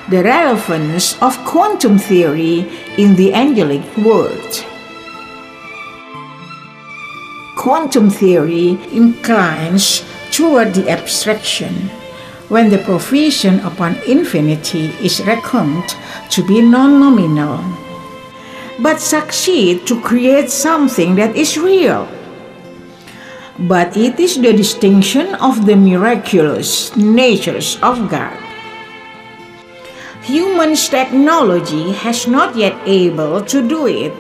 the relevance of quantum theory in the angelic world. Quantum theory inclines toward the abstraction when the provision upon infinity is reckoned to be non-nominal, but succeed to create something that is real. But it is the distinction of the miraculous natures of God. Human technology has not yet able to do it.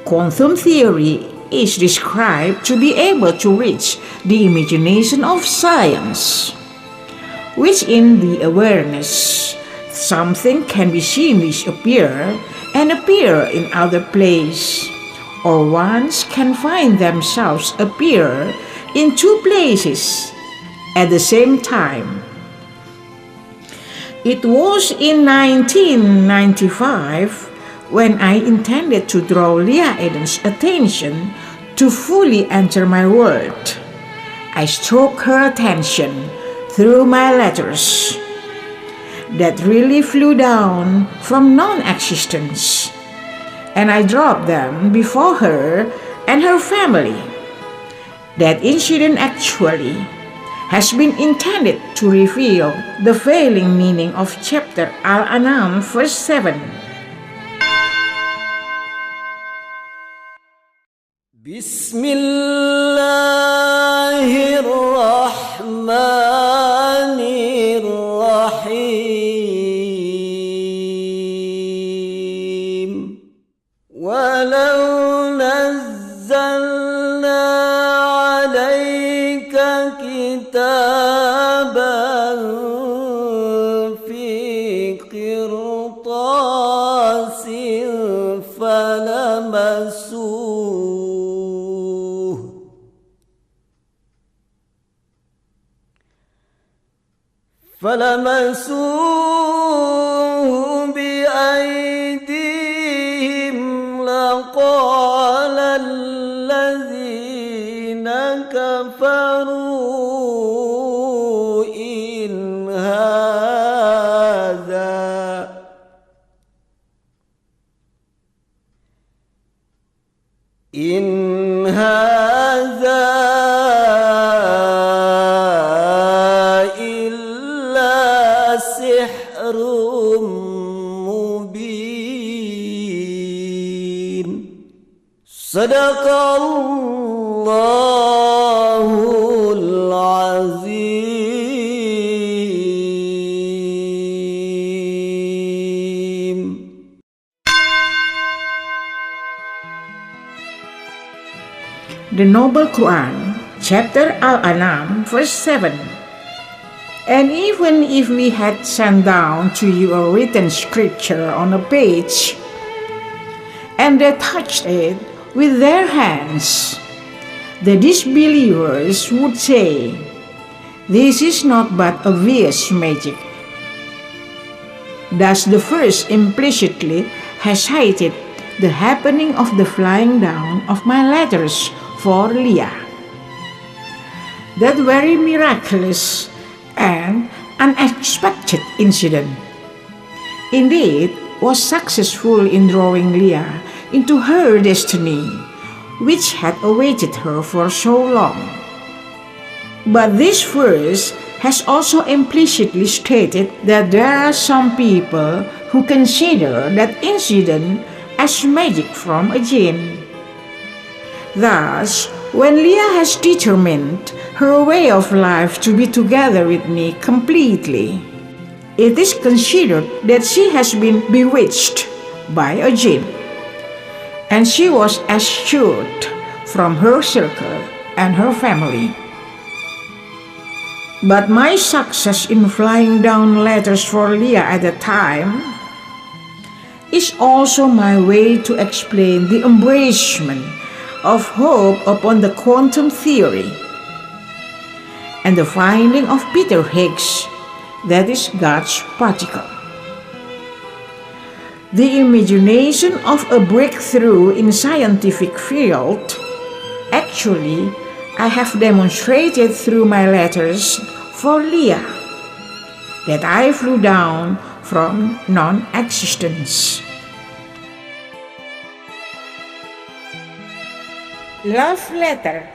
Quantum theory is described to be able to reach the imagination of science, which in the awareness something can be seen disappear and appear in other place, or ones can find themselves appear in two places at the same time. It was in 1995 when I intended to draw Leah Eden's attention to fully enter my world. I struck her attention through my letters that really flew down from non-existence, and I dropped them before her and her family. That incident actually has been intended to reveal the veiling meaning of chapter Al-An'am verse 7. Bismillahirrahmanirrahim. Walau nazzalna alayka kitaban fi qirtasin فلمسوه بأيديهم لقال الذين كفروا إن هذا سحر مبين صدق الله العظيم. The Noble Quran, chapter Al-An'am, verse 7. And even if we had sent down to you a written scripture on a page, and they touched it with their hands, the disbelievers would say, "This is not but obvious magic." Thus the verse implicitly has cited the happening of the flying down of my letters for Leah. That very miraculous and unexpected incident indeed was successful in drawing Leah into her destiny, which had awaited her for so long. But this verse has also implicitly stated that there are some people who consider that incident as magic from a jinn. Thus, when Leah has determined her way of life to be together with me completely, it is considered that she has been bewitched by a jinn, and she was eschewed from her circle and her family. But my success in flying down letters for Leah at the time is also my way to explain the embracement of hope upon the quantum theory and the finding of Peter Higgs, that is God's particle. The imagination of a breakthrough in scientific field, actually, I have demonstrated through my letters for Leah, that I flew down from non-existence. Love letter.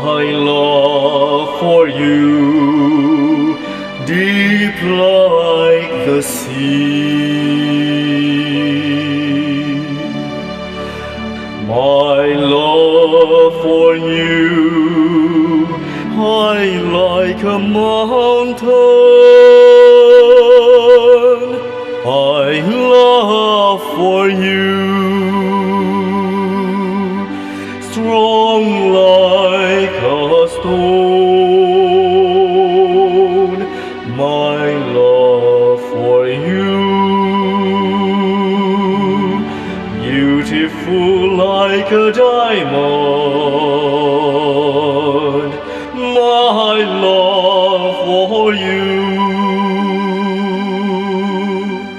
My love for you, deep like the sea. My love for you, high like a mountain. My love for you, strong like a stone. My love for you, beautiful like a diamond. My love for you,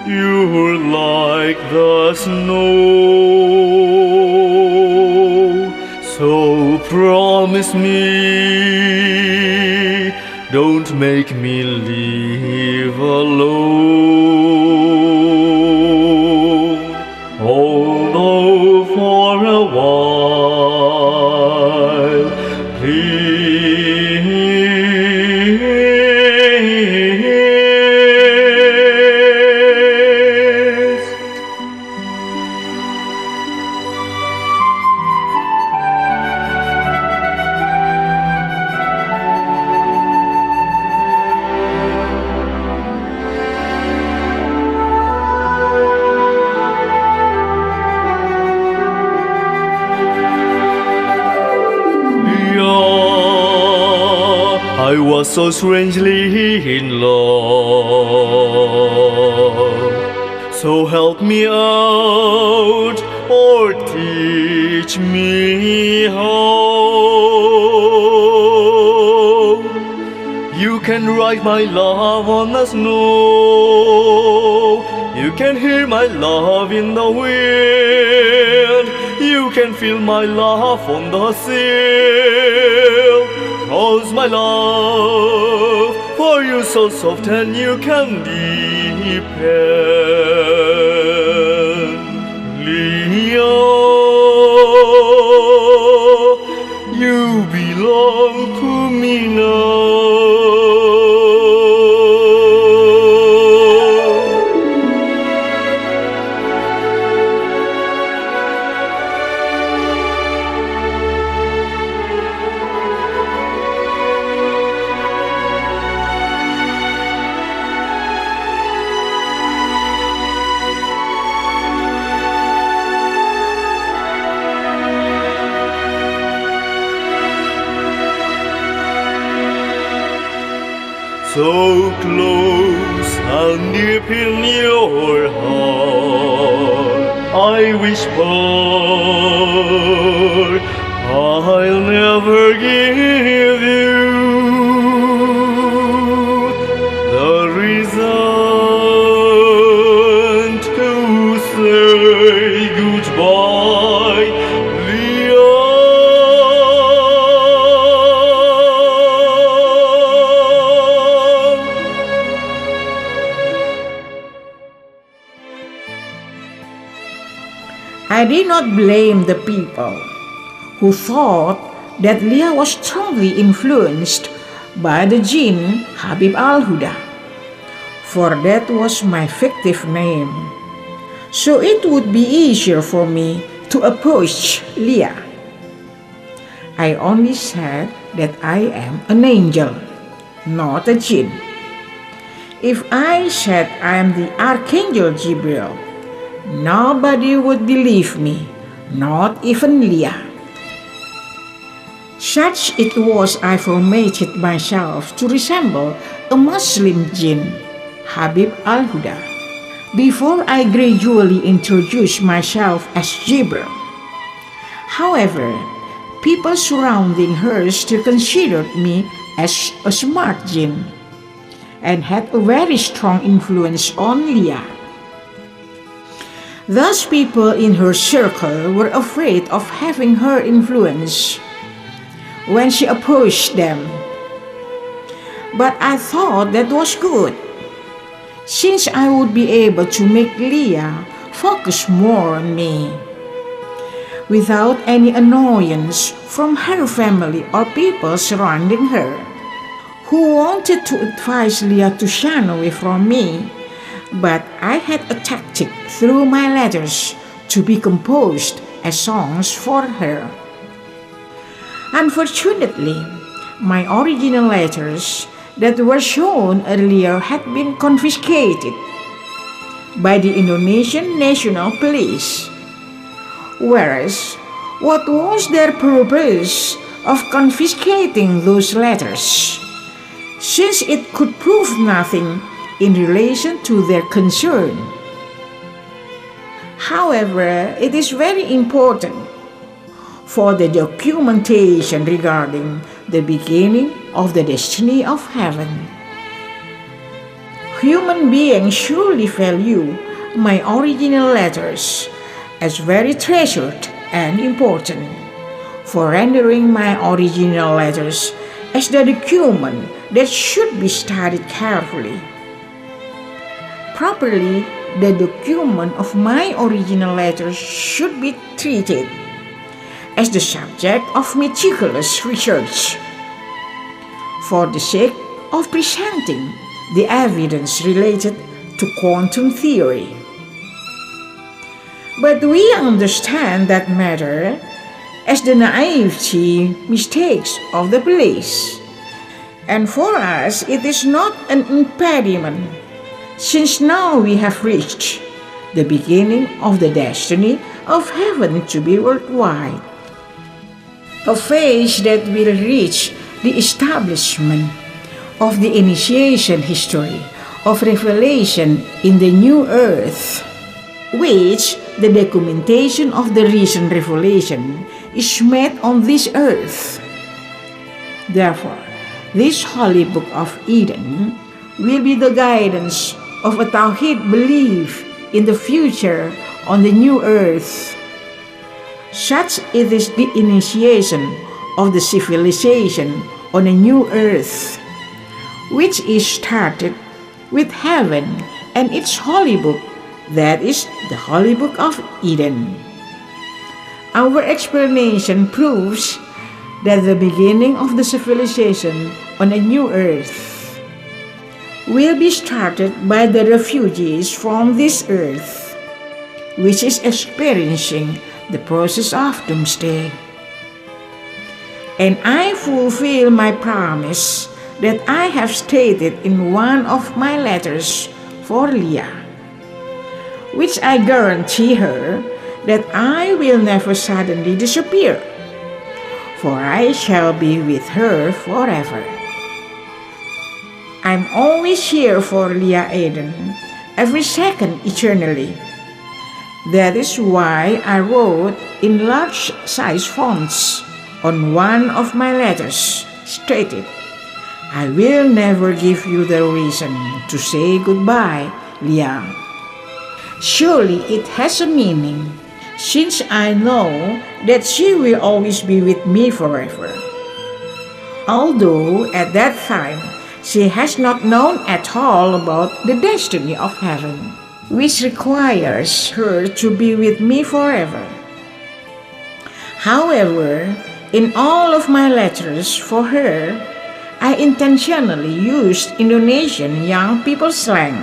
you're like the snow. So promise me, don't make me live alone. Although for a while, please. I was so strangely in love. So help me out or teach me how. You can write my love on the snow. You can hear my love in the wind. You can feel my love on the sill. 'Cause my love for you so soft and you can depend. Leo, you belong to me now. So close and deep in your heart, I whisper, I'll never give you the reason to say goodbye, Leo. I did not blame the people who thought that Leah was strongly influenced by the jinn Habib al-Huda, for that was my fictive name. So it would be easier for me to approach Leah. I only said that I am an angel, not a jinn. If I said I am the Archangel Jibril, nobody would believe me, not even Leah. Such it was I formatted myself to resemble a Muslim jinn, Habib al-Huda, before I gradually introduced myself as Jibril. However, people surrounding her still considered me as a smart jinn and had a very strong influence on Leah. Thus people in her circle were afraid of having her influence when she approached them. But I thought that was good, since I would be able to make Leah focus more on me, without any annoyance from her family or people surrounding her, who wanted to advise Leah to shun away from me. But I had a tactic through my letters to be composed as songs for her. Unfortunately, my original letters that were shown earlier had been confiscated by the Indonesian National Police. Whereas, what was their purpose of confiscating those letters, since it could prove nothing in relation to their concern? However, it is very important for the documentation regarding the beginning of the destiny of heaven. Human beings surely value my original letters as very treasured and important, for rendering my original letters as the document that should be studied carefully. Properly, the document of my original letters should be treated as the subject of meticulous research, for the sake of presenting the evidence related to quantum theory. But we understand that matter as the naivety mistakes of the police, and for us it is not an impediment, since now we have reached the beginning of the destiny of heaven to be worldwide, a phase that will reach the establishment of the initiation history of revelation in the new earth, which the documentation of the recent revelation is made on this earth. Therefore, this holy book of Eden will be the guidance of a Tawhid belief in the future on the new earth. Such it is the initiation of the civilization on a new earth, which is started with heaven and its holy book, that is the holy book of Eden. Our explanation proves that the beginning of the civilization on a new earth will be started by the refugees from this earth, which is experiencing the process of doomsday. And I fulfill my promise that I have stated in one of my letters for Leah, which I guarantee her that I will never suddenly disappear, for I shall be with her forever. I'm always here for Leah Eden, every second eternally. That is why I wrote in large size fonts on one of my letters, stated, I will never give you the reason to say goodbye, Leah. Surely it has a meaning, since I know that she will always be with me forever. Although at that time she has not known at all about the destiny of heaven, which requires her to be with me forever. However, in all of my letters for her, I intentionally used Indonesian young people slang,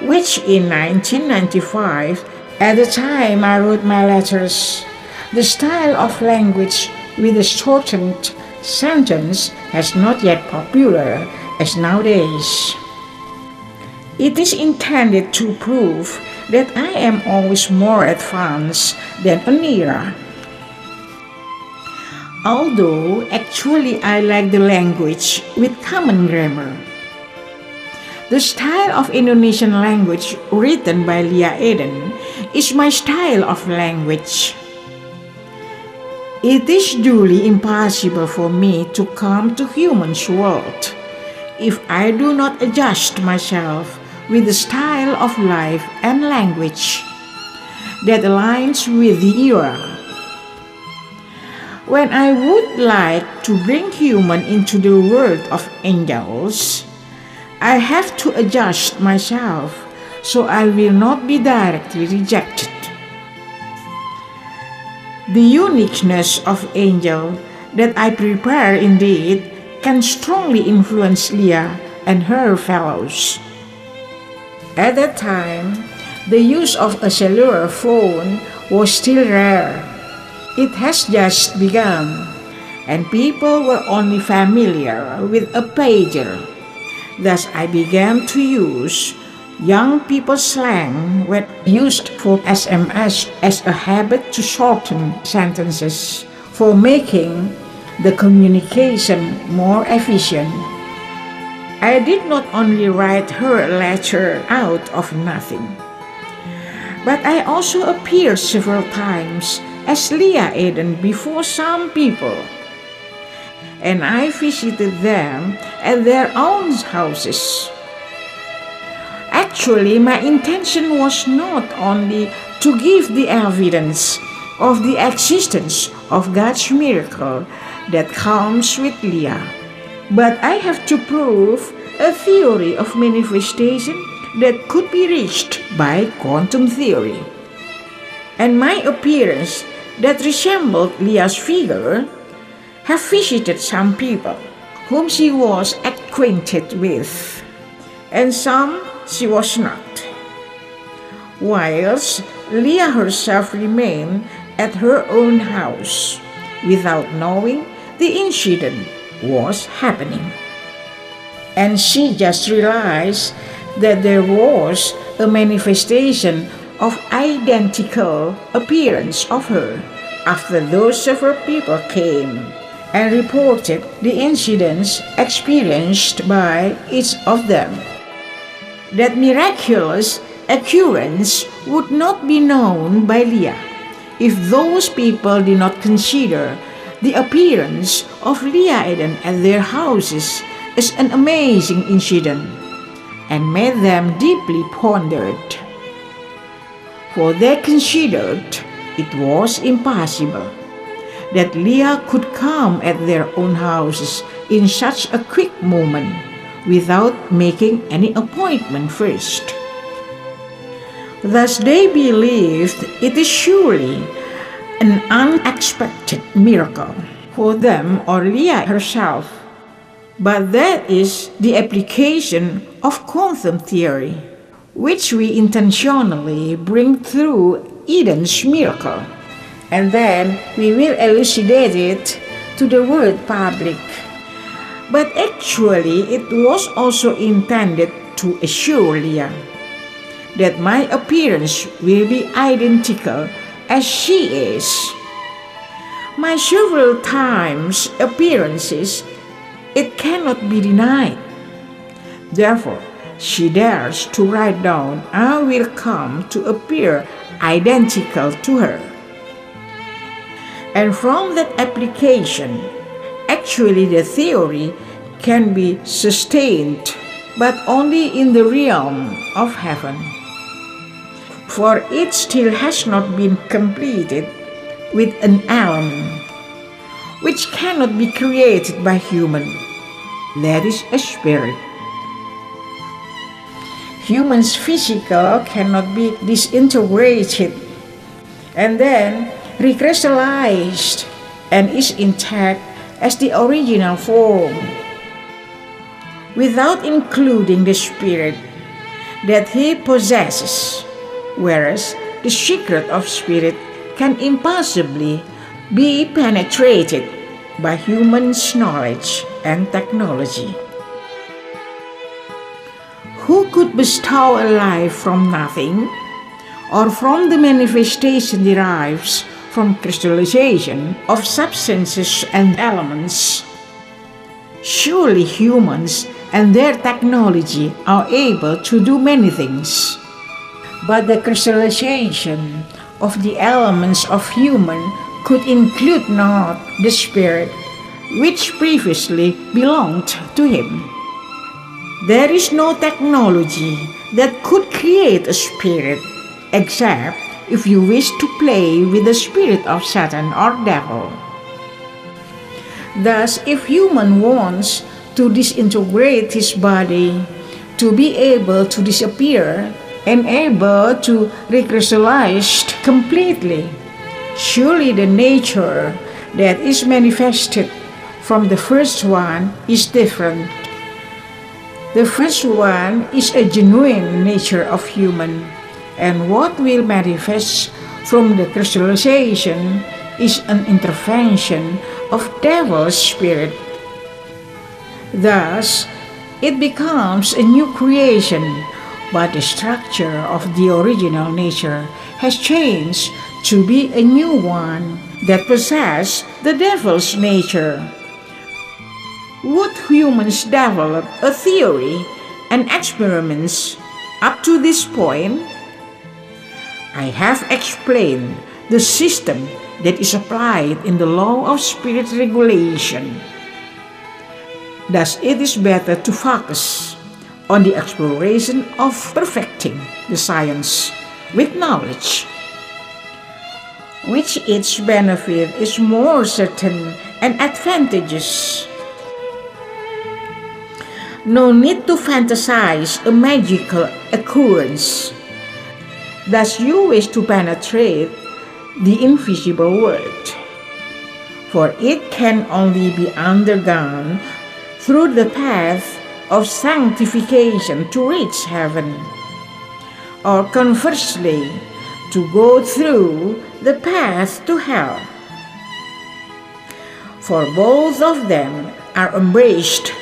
which in 1995, at the time I wrote my letters, the style of language with a shortened sentence has not yet popular as nowadays. It is intended to prove that I am always more advanced than an era. Although actually I like the language with common grammar. The style of Indonesian language written by Leah Eden is my style of language. It is duly impossible for me to come to human's world if I do not adjust myself with the style of life and language that aligns with the era. When I would like to bring human into the world of angels, I have to adjust myself so I will not be directly rejected. The uniqueness of angel that I prepare indeed can strongly influence Leah and her fellows. At that time, the use of a cellular phone was still rare. It has just begun, and people were only familiar with a pager. Thus I began to use young people's slang when used for SMS as a habit to shorten sentences for making the communication more efficient. I did not only write her a letter out of nothing, but I also appeared several times as Leah Eden before some people, and I visited them at their own houses. Actually, my intention was not only to give the evidence of the existence of God's miracle that comes with Leah, but I have to prove a theory of manifestation that could be reached by quantum theory. And my appearance that resembled Leah's figure have visited some people whom she was acquainted with, and some she was not, whilst Leah herself remained at her own house without knowing the incident was happening. And she just realized that there was a manifestation of identical appearance of her after those several people came and reported the incidents experienced by each of them. That miraculous occurrence would not be known by Leah if those people did not consider the appearance of Leah Eden at their houses as an amazing incident and made them deeply pondered. For they considered it was impossible that Leah could come at their own houses in such a quick moment without making any appointment first. Thus they believed it is surely an unexpected miracle for them or Leah herself, but that is the application of quantum theory, which we intentionally bring through Eden's miracle, and then we will elucidate it to the world public. But actually, it was also intended to assure Leah that my appearance will be identical as she is. My several times appearances, it cannot be denied. Therefore, she dares to write down, I will come to appear identical to her. And from that application, actually, the theory can be sustained, but only in the realm of heaven. For it still has not been completed with an element which cannot be created by human. That is a spirit. Human's physical cannot be disintegrated and then recrystallized and is intact as the original form, without including the spirit that he possesses, whereas the secret of spirit can impossibly be penetrated by human's knowledge and technology. Who could bestow a life from nothing, or from the manifestation derives from crystallization of substances and elements? Surely humans and their technology are able to do many things. But the crystallization of the elements of human could include not the spirit which previously belonged to him. There is no technology that could create a spirit except if you wish to play with the spirit of Satan or devil. Thus, if human wants to disintegrate his body, to be able to disappear and able to recrystallize completely, surely the nature that is manifested from the first one is different. The first one is a genuine nature of human, and what will manifest from the crystallization is an intervention of devil's spirit. Thus, it becomes a new creation, but the structure of the original nature has changed to be a new one that possesses the devil's nature. Would humans develop a theory and experiments up to this point? I have explained the system that is applied in the law of spirit regulation. Thus, it is better to focus on the exploration of perfecting the science with knowledge, which its benefit is more certain and advantageous. No need to fantasize a magical occurrence. Thus, you wish to penetrate the invisible world, for it can only be undergone through the path of sanctification to reach heaven, or conversely, to go through the path to hell. For both of them are embraced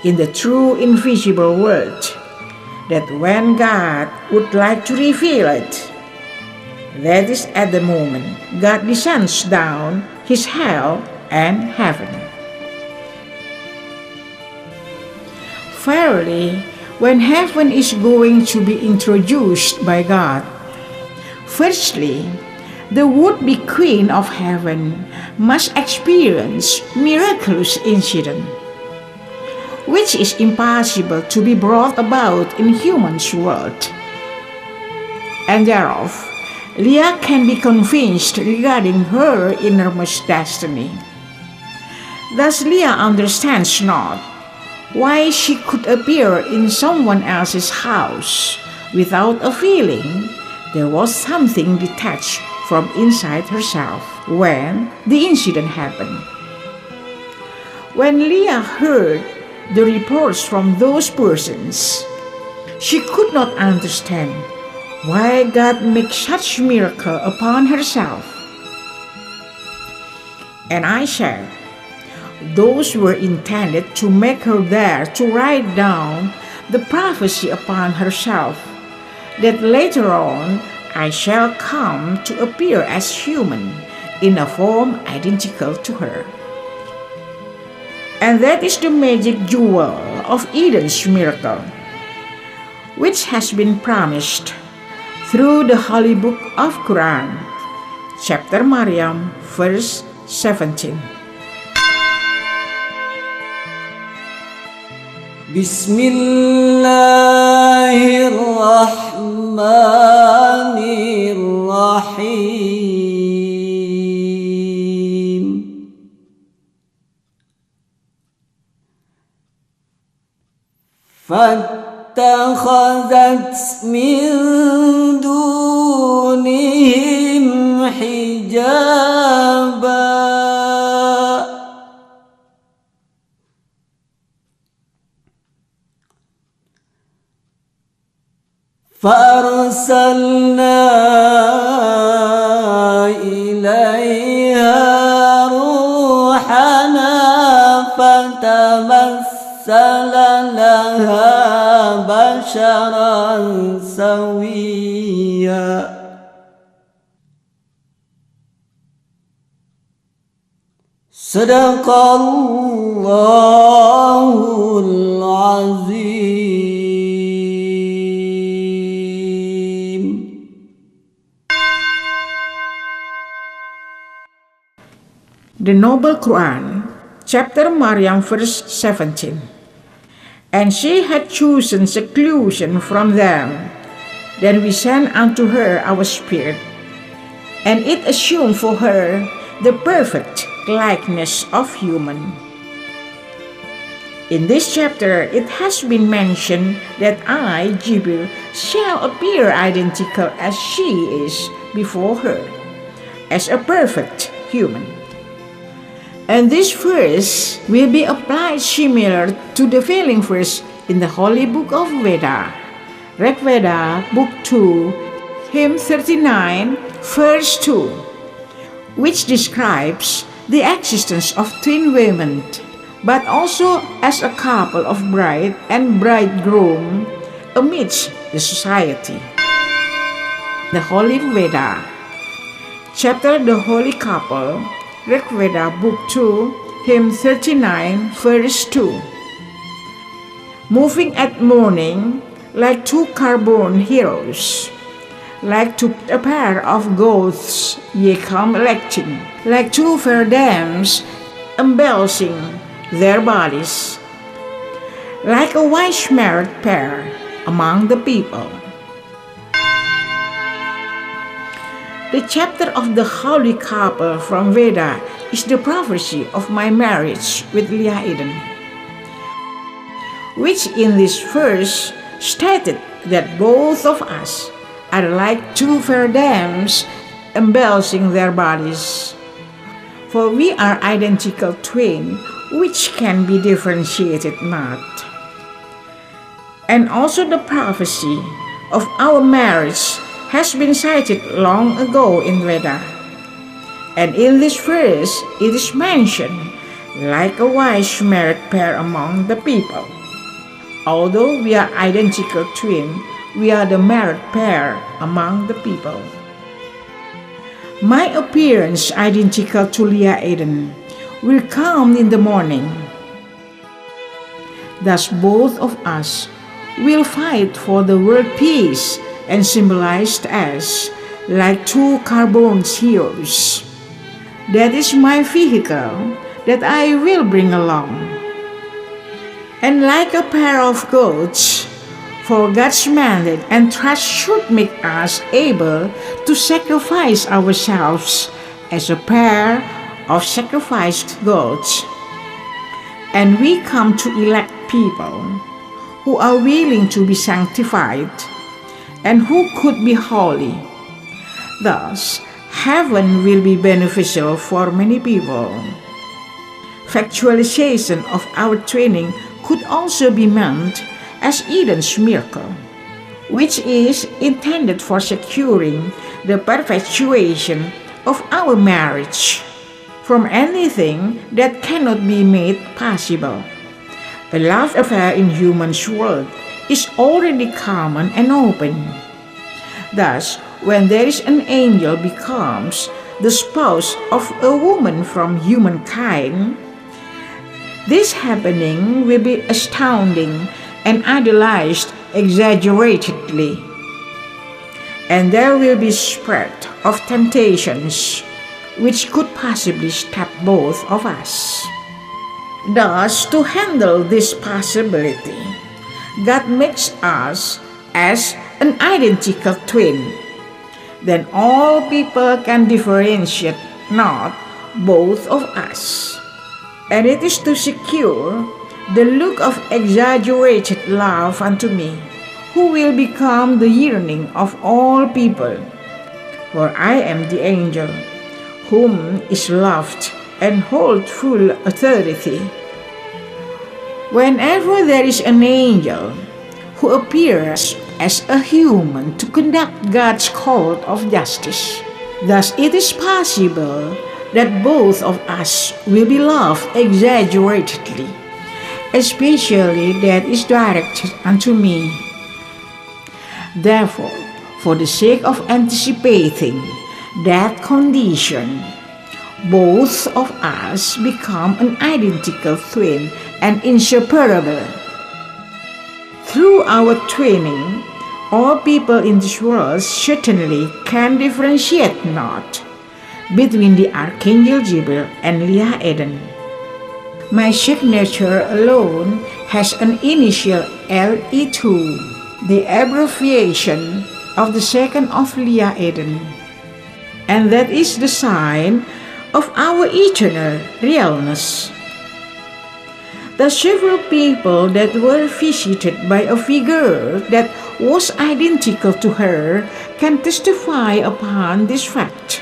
in the true invisible world, that when God would like to reveal it, that is at the moment God descends down his hell and heaven. Verily, when heaven is going to be introduced by God, firstly, the would-be queen of heaven must experience miraculous incident, which is impossible to be brought about in human's world. And thereof, Leah can be convinced regarding her innermost destiny. Thus Leah understands not why she could appear in someone else's house without a feeling there was something detached from inside herself when the incident happened. When Leah heard the reports from those persons, she could not understand why God makes such miracle upon herself. And I said, those were intended to make her dare to write down the prophecy upon herself, that later on I shall come to appear as human in a form identical to her. And that is the magic jewel of Eden's miracle, which has been promised through the Holy Book of Quran, chapter Maryam, verse 17. Bismillahirrahmanirrahim. فاتخذت من دونهم حجابا فأرسلنا إليها روحنا فتمثل لها بشرا سويا صدق الله العظيم. The Noble Quran, chapter Maryam, verse 17. And she had chosen seclusion from them. Then we sent unto her our Spirit, and it assumed for her the perfect likeness of human. In this chapter, it has been mentioned that I, Jibril, shall appear identical as she is before her, as a perfect human. And this verse will be applied similar to the following verse in the Holy Book of Veda, Rig Veda, Book 2, Hymn 39, verse 2, which describes the existence of twin women, but also as a couple of bride and bridegroom amidst the society. The Holy Veda, chapter The Holy Couple, Rig Veda, Book 2, Hymn 39, verse 2. Moving at morning like two carbon heroes, like to a pair of goats ye come electing, like two fair dams embellishing their bodies, like a wise married pair among the people. The chapter of the Holy Couple from Veda is the prophecy of my marriage with Leah Eden, which in this verse stated that both of us are like two fair dams embellishing their bodies. For we are identical twin, which can be differentiated not. And also the prophecy of our marriage has been cited long ago in Veda. And in this verse it is mentioned like a wise married pair among the people. Although we are identical twin, we are the married pair among the people. My appearance identical to Leah Eden will come in the morning. Thus both of us will fight for the world peace and symbolized as like two carbon heroes. That is my vehicle that I will bring along. And like a pair of goats, for God's mandate and trust should make us able to sacrifice ourselves as a pair of sacrificed goats. And we come to elect people who are willing to be sanctified and who could be holy. Thus, heaven will be beneficial for many people. Factualization of our training could also be meant as Eden's miracle, which is intended for securing the perpetuation of our marriage from anything that cannot be made possible. A love affair in human's world is already common and open. Thus, when there is an angel becomes the spouse of a woman from humankind, this happening will be astounding and idolized exaggeratedly, and there will be spread of temptations which could possibly stab both of us. Thus, to handle this possibility, God makes us as an identical twin. Then all people can differentiate not both of us. And it is to secure the look of exaggerated love unto me, who will become the yearning of all people. For I am the angel, whom is loved and hold full authority. Whenever there is an angel who appears as a human to conduct God's court of justice, thus it is possible that both of us will be loved exaggeratedly, especially that is directed unto me. Therefore, for the sake of anticipating that condition, both of us become an identical twin and inseparable. Through our training, all people in this world certainly can differentiate not. between the Archangel Jibril and Leah Eden. My signature alone has an initial LE2, the abbreviation of the second of Leah Eden, and that is the sign of our eternal realness. The several people that were visited by a figure that was identical to her can testify upon this fact.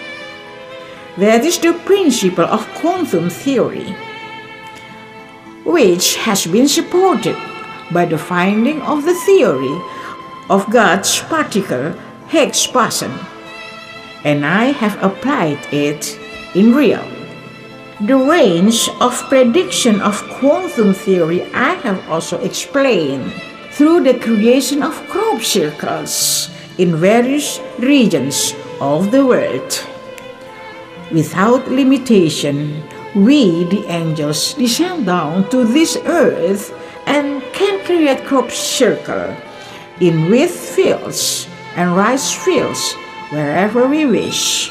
That is the principle of quantum theory, which has been supported by the finding of the theory of God's particle Higgs boson, and I have applied it in real. The range of prediction of quantum theory I have also explained through the creation of crop circles in various regions of the world. Without limitation, we, the angels, descend down to this earth and can create crop circle in wheat fields and rice fields wherever we wish.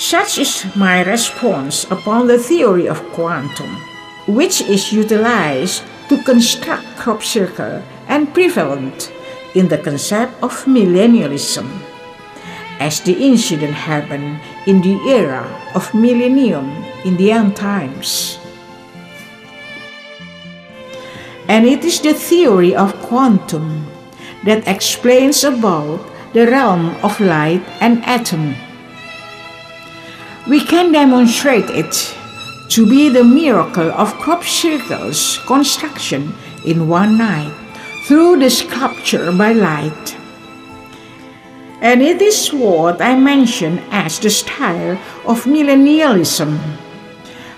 Such is my response upon the theory of quantum, which is utilized to construct crop circle and prevalent in the concept of millennialism, as the incident happened in the era of millennium in the end times. And it is the theory of quantum that explains about the realm of light and atom. We can demonstrate it to be the miracle of crop circles construction in one night through the sculpture by light. And it is what I mention as the style of millennialism,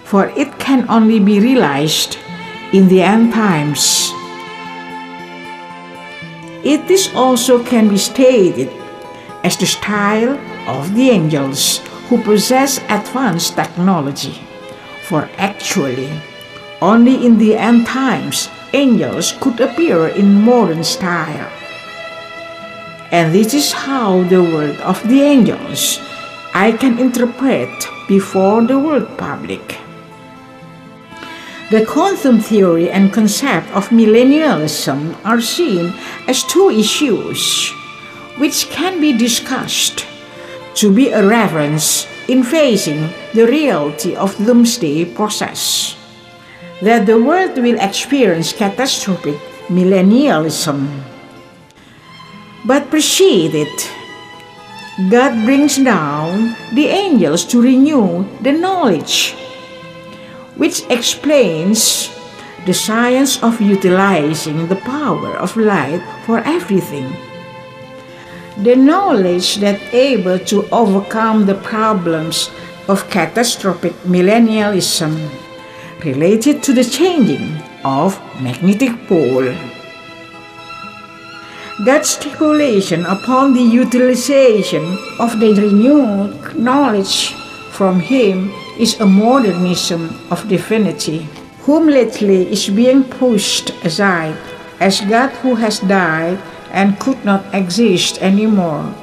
for it can only be realized in the end times. It is also can be stated as the style of the angels who possess advanced technology, for actually, only in the end times angels could appear in modern style. And this is how the word of the angels I can interpret before the world public. The quantum theory and concept of millennialism are seen as two issues which can be discussed to be a reference in facing the reality of doomsday process, that the world will experience catastrophic millennialism. But preceded, God brings down the angels to renew the knowledge, which explains the science of utilizing the power of light for everything. The knowledge that able to overcome the problems of catastrophic millennialism related to the changing of magnetic pole. God's stipulation upon the utilization of the renewed knowledge from Him is a modernism of divinity, whom lately is being pushed aside as God who has died and could not exist anymore,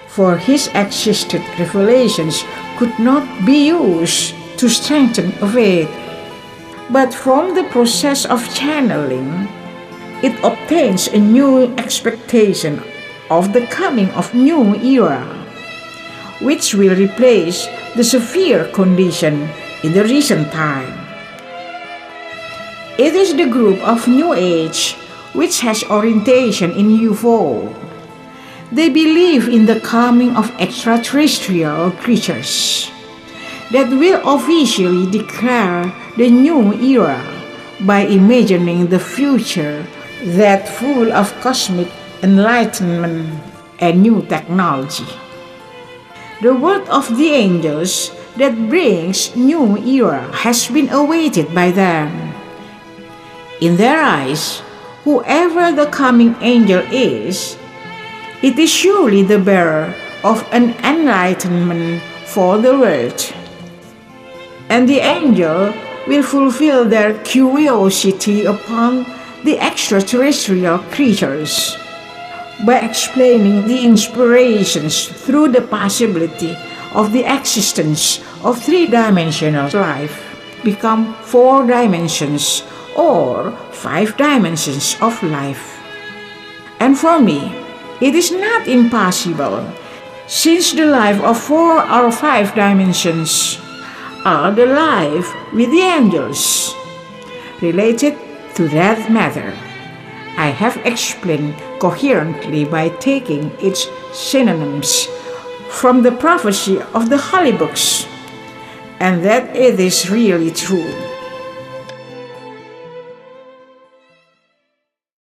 for His existed revelations could not be used to strengthen faith. But from the process of channeling, it obtains a new expectation of the coming of new era, which will replace the severe condition in the recent time. It is the group of New Age which has orientation in UFO. They believe in the coming of extraterrestrial creatures that will officially declare the new era by imagining the future that full of cosmic enlightenment and new technology. The word of the angels that brings new era has been awaited by them. In their eyes, whoever the coming angel is, it is surely the bearer of an enlightenment for the world. And the angel will fulfill their curiosity upon the extraterrestrial creatures by explaining the inspirations through the possibility of the existence of three-dimensional life become four dimensions or five dimensions of life. And for me, it is not impossible, since the life of four or five dimensions are the life with the angels. Related to that matter, I have explained coherently by taking its synonyms from the prophecy of the holy books, and that it is really true.